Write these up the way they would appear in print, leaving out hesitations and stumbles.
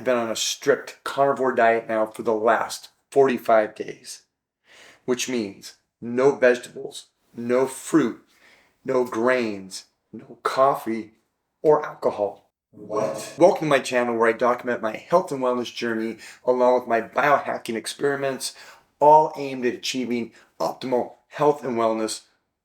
have been on a strict carnivore diet now for the last 45 days, which means no vegetables, no fruit, no grains, no coffee, or alcohol. What? Welcome to my channel where I document my health and wellness journey along with my biohacking experiments, all aimed at achieving optimal health and wellness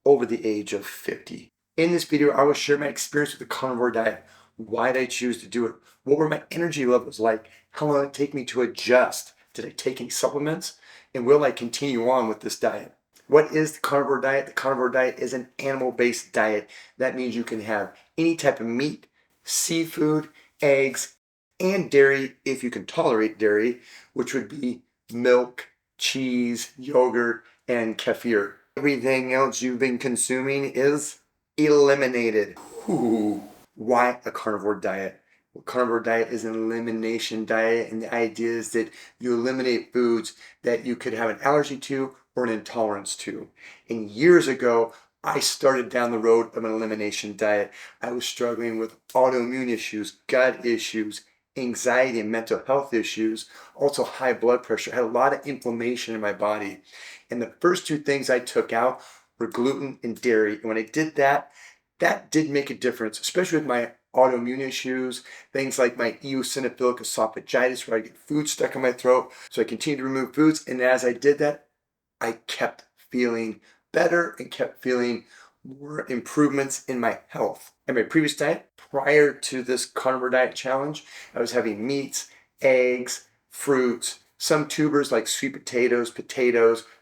over the age of 50. In this video, I will share my experience with the carnivore diet. Why did I choose to do it? What were my energy levels like? How long did it take me to adjust? Did I take any supplements? And will I continue on with this diet? What is the carnivore diet? The carnivore diet is an animal-based diet. That means you can have any type of meat, seafood, eggs, and dairy if you can tolerate dairy, which would be milk, cheese, yogurt, and kefir. Everything else you've been consuming is eliminated. Ooh. Why a carnivore diet? Well, carnivore diet is an elimination diet, and the idea is that you eliminate foods that you could have an allergy to or an intolerance to. And years ago, I started down the road of an elimination diet. I was struggling with autoimmune issues, gut issues, anxiety and mental health issues, also high blood pressure. I had a lot of inflammation in my body. And the first two things I took out were gluten and dairy. And when I did that, that did make a difference, especially with my autoimmune issues, things like my eosinophilic esophagitis, where I get food stuck in my throat. So I continued to remove foods. And as I did that, I kept feeling better and kept feeling more improvements in my health. In my previous diet, prior to this carnivore diet challenge, I was having meats, eggs, fruits, some tubers like sweet potatoes.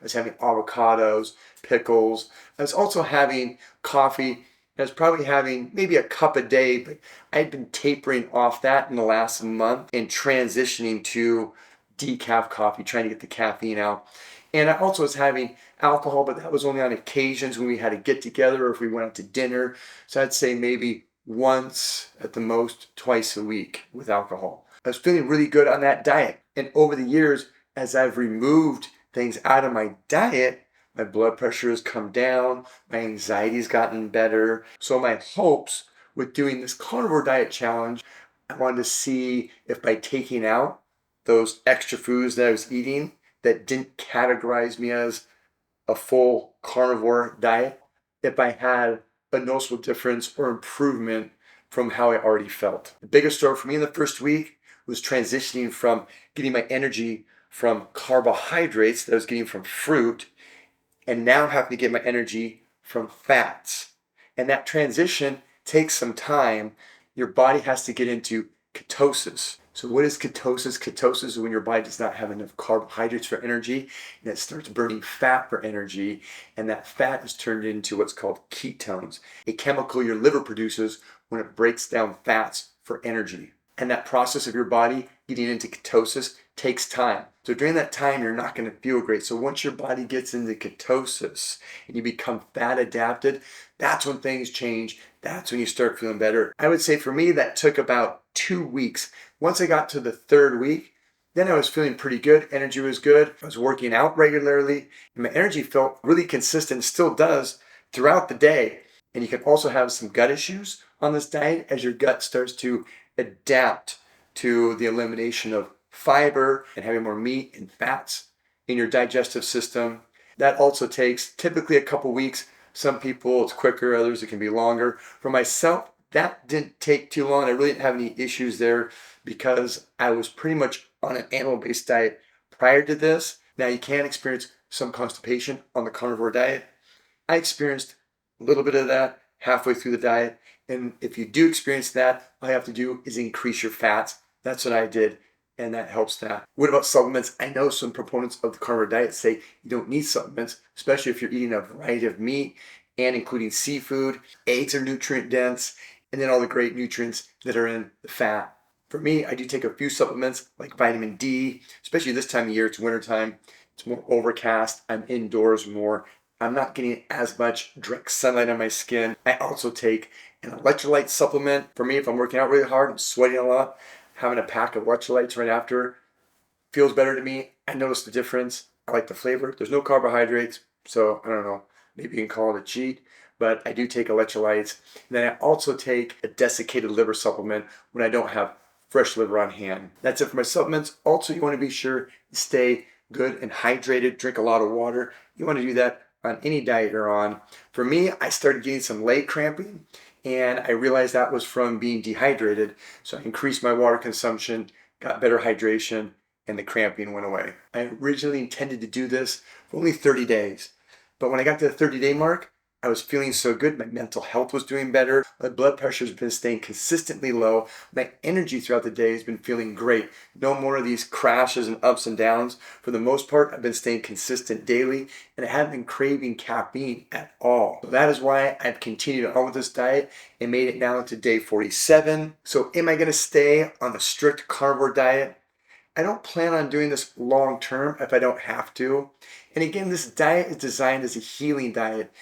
I was having avocados, pickles. I was also having coffee. I was probably having maybe a cup a day, but I had been tapering off that in the last month and transitioning to decaf coffee, trying to get the caffeine out. And I also was having alcohol, but that was only on occasions when we had to get together or if we went out to dinner. So I'd say maybe once at the most, twice a week with alcohol. I was feeling really good on that diet. And over the years, as I've removed things out of my diet, my blood pressure has come down, my anxiety's gotten better. So my hopes with doing this carnivore diet challenge, I wanted to see if by taking out those extra foods that I was eating that didn't categorize me as a full carnivore diet, if I had a noticeable difference or improvement from how I already felt. The biggest struggle for me in the first week was transitioning from getting my energy from carbohydrates that I was getting from fruit and now having to get my energy from fats. And that transition takes some time. Your body has to get into ketosis. So what is ketosis? Ketosis is when your body does not have enough carbohydrates for energy and it starts burning fat for energy, and that fat is turned into what's called ketones, a chemical your liver produces when it breaks down fats for energy. And that process of your body getting into ketosis takes time. So during that time, you're not going to feel great. So once your body gets into ketosis and you become fat adapted, that's when things change. That's when you start feeling better. I would say for me, that took about 2 weeks. Once I got to the third week, then I was feeling pretty good. Energy was good. I was working out regularly. And my energy felt really consistent, still does, throughout the day. And you can also have some gut issues on this diet as your gut starts to adapt to the elimination of fiber and having more meat and fats in your digestive system. That also takes typically a couple weeks. Some people it's quicker, others it can be longer. For myself, that didn't take too long. I really didn't have any issues there because I was pretty much on an animal-based diet prior to this. Now you can experience some constipation on the carnivore diet. I experienced a little bit of that halfway through the diet. And if you do experience that, all you have to do is increase your fats. That's what I did, and that helps that. What about supplements? I know some proponents of the carnivore diet say you don't need supplements, especially if you're eating a variety of meat and including seafood. Eggs are nutrient dense, and then all the great nutrients that are in the fat. For me, I do take a few supplements like vitamin D, especially this time of year. It's wintertime. It's more overcast. I'm indoors more. I'm not getting as much direct sunlight on my skin. I also take an electrolyte supplement. For me, if I'm working out really hard, I'm sweating a lot, having a pack of electrolytes right after feels better to me. I notice the difference. I like the flavor. There's no carbohydrates, so I don't know. Maybe you can call it a cheat, but I do take electrolytes. And then I also take a desiccated liver supplement when I don't have fresh liver on hand. That's it for my supplements. Also, you want to be sure to stay good and hydrated, drink a lot of water. You want to do that on any diet you're on. For me, I started getting some leg cramping, and I realized that was from being dehydrated. So I increased my water consumption, got better hydration, and the cramping went away. I originally intended to do this for only 30 days. But when I got to the 30-day mark, I was feeling so good. My mental health was doing better. My blood pressure has been staying consistently low. My energy throughout the day has been feeling great. No more of these crashes and ups and downs. For the most part, I've been staying consistent daily, and I haven't been craving caffeine at all. So that is why I've continued on with this diet and made it now to day 47. So am I going to stay on a strict carnivore diet? I don't plan on doing this long term if I don't have to. And again, this diet is designed as a healing diet.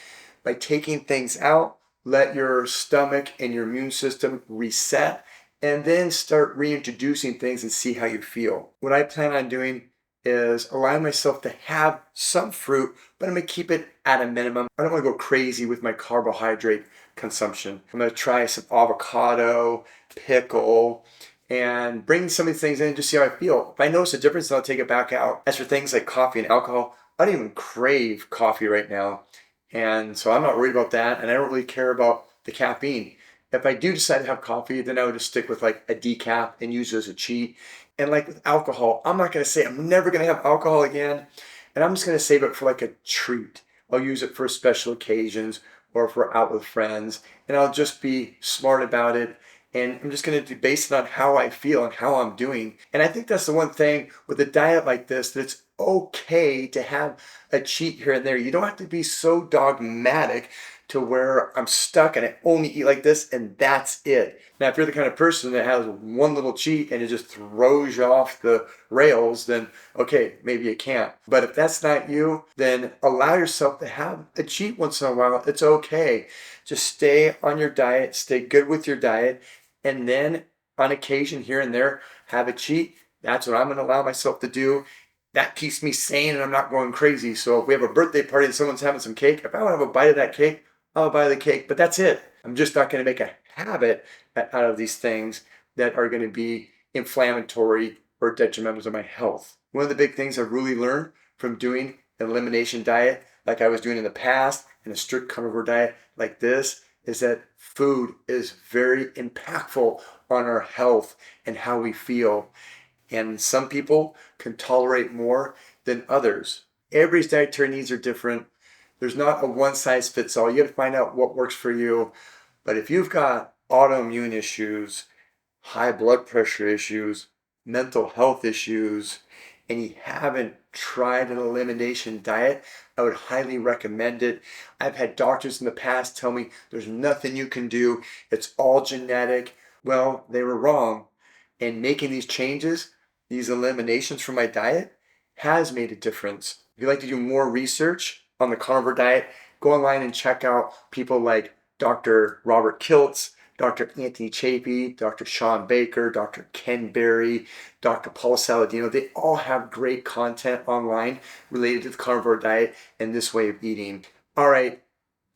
By taking things out, let your stomach and your immune system reset, and then start reintroducing things and see how you feel. What I plan on doing is allowing myself to have some fruit, but I'm gonna keep it at a minimum. I don't wanna go crazy with my carbohydrate consumption. I'm gonna try some avocado, pickle, and bring some of these things in and just see how I feel. If I notice a difference, then I'll take it back out. As for things like coffee and alcohol, I don't even crave coffee right now. And so I'm not worried about that, and I don't really care about the caffeine. If I do decide to have coffee, then I would just stick with like a decaf and use it as a cheat. And like with alcohol, I'm not gonna say I'm never gonna have alcohol again, and I'm just gonna save it for like a treat. I'll use it for special occasions or if we're out with friends, and I'll just be smart about it. And I'm just going to base it on how I feel and how I'm doing. And I think that's the one thing with a diet like this, that it's okay to have a cheat here and there. You don't have to be so dogmatic to where I'm stuck and I only eat like this and that's it. Now, if you're the kind of person that has one little cheat and it just throws you off the rails, then okay, maybe you can't. But if that's not you, then allow yourself to have a cheat once in a while. It's okay. Just stay on your diet, stay good with your diet, and then on occasion here and there, have a cheat. That's what I'm going to allow myself to do. That keeps me sane and I'm not going crazy. So if we have a birthday party and someone's having some cake, if I want to have a bite of that cake, I'll buy the cake. But that's it. I'm just not going to make a habit out of these things that are going to be inflammatory or detrimental to my health. One of the big things I've really learned from doing an elimination diet like I was doing in the past and a strict carnivore diet like this is that food is very impactful on our health and how we feel. And some people can tolerate more than others. Everybody's dietary needs are different. There's not a one size fits all. You got to find out what works for you. But if you've got autoimmune issues, high blood pressure issues, mental health issues, and you haven't tried an elimination diet, I would highly recommend it. I've had doctors in the past tell me there's nothing you can do. It's all genetic. Well, they were wrong. And making these changes, these eliminations from my diet, has made a difference. If you'd like to do more research on the carnivore diet, go online and check out people like Dr. Robert Kiltz, Dr. Anthony Chapey, Dr. Sean Baker, Dr. Ken Berry, Dr. Paul Saladino. They all have great content online related to the carnivore diet and this way of eating. All right,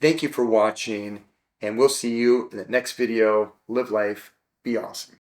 thank you for watching, and we'll see you in the next video. Live life, be awesome.